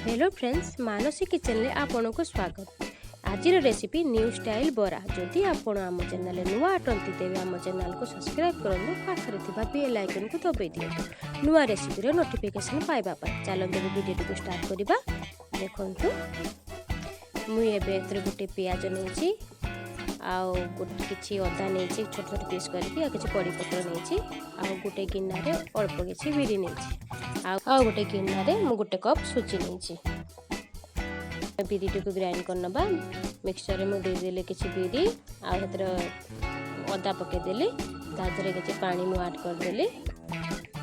Hello friends, Mansi kitchen में आपन को स्वागत। आज रेसिपी न्यू स्टाइल बरा। जदि आपण आम चैनल नुआ अटंती तेज आम चैनल को सब्सक्राइब करूँ, पाखे बेल आइकन को दबाई दिखाँ नुआ रेसिपी नोटिफिकेशन पाइबा। चलते वीडियो को स्टार्ट करवा। देखु मुझे गोटे पियाज नहीं कि अदा नहीं छोट छोट पीस करके कड़ी पत्र नहीं गोटे गिन्ना अल्प किसी बिरी नहीं गोटे गिन्ना मु गोटे कप सुजी नहीं बिरी को ग्राइंड करनबा। मिक्सचर में मुझे किसी बिरी आर अदा पकईदेली तादे किसी पानी मु ऐड करदेली।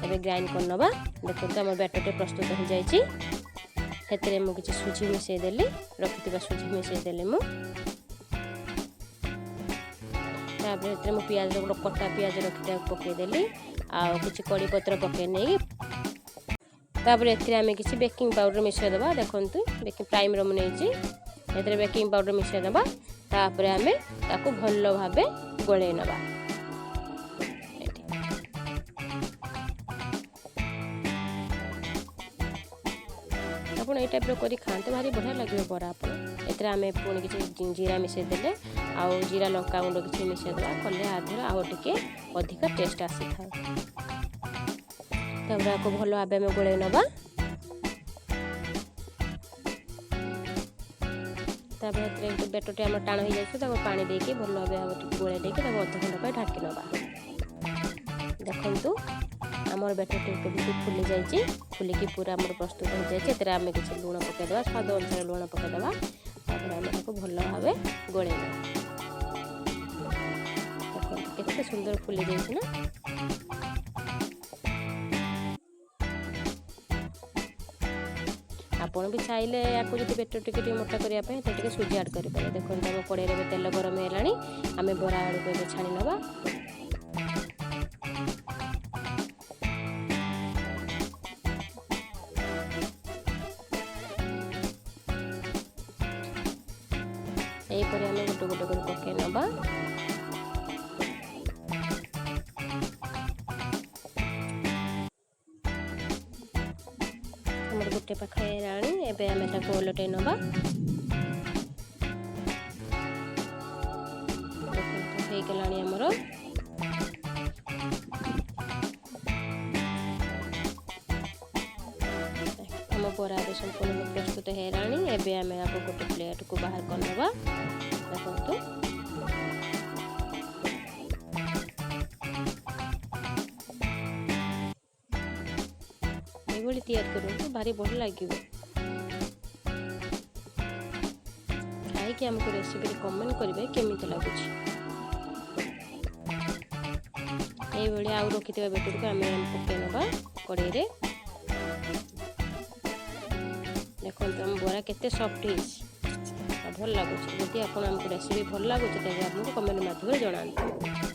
एबे ग्राइंड करनबा। देखो आम बैटर प्रस्तुत हो जाए। मुझे सुजी मिसईदेली रखि सुजी मिसईदेली पियाज कटा पियाज रखी पकईदेली कि कड़ी पत्र पकई नहीं आम किसी बेकिंग पाउडर मिसई दबा। देखो बेकिंग प्राइमर मुझे बेकिंग पाउडर मिसई दबा। तापर आम ताको भल भाव गोले नबा। आप टाइप कर खाते भारी बढ़िया लगे बरा। आम पुणी किसी जीरा मिसई देले जीरा लंका गुंड किसी मिसई दबा कले आधर आउ टे अधिक टेस्ट आसी था। आपको भल भाव में गोले नबा। बेटर आम टाण हो जाए पानी देके भल भाव गोले देके अध घंटा ढाकी नबा। देखु आमर बेटर टी फुली जाइए फुलिकी पूरा आम प्रस्तुत हो जाए। आम किसी लुण पकईदे स्वाद अनुसार लुण पकईदे आम भल भाव गोले देखते सुंदर फुली जाइए ना। आपड़ भी चाहिए या बेटर टे मोटा करने सुजी ऐड करेंगे। देखो आम कड़े में तेल गरम है आम बरा आलू को छाणी नवा। यहीपर आम गोटे गोटे कर पकई नवा। गोटे पाखे राणी एवं आम ओलटे नवा। होगलानी आमर आम बरा संपूर्ण प्रस्तुत है राणी। एवं आम आपको गोटे प्लेट को बाहर कर नवा। देखो तैयार करूँ भारी बढ़िया लगे। खाई आमको रेसिपी कमेंट करेंगे केमिति लगुच। ये आउ रखि बेटर को आम पकई नवा कड़े। देखो आम बरा केते सॉफ्ट भल लगुच। जदि आपको रेसिपी भल लगुच तेज आपको कमेंट माध्यम जनातु।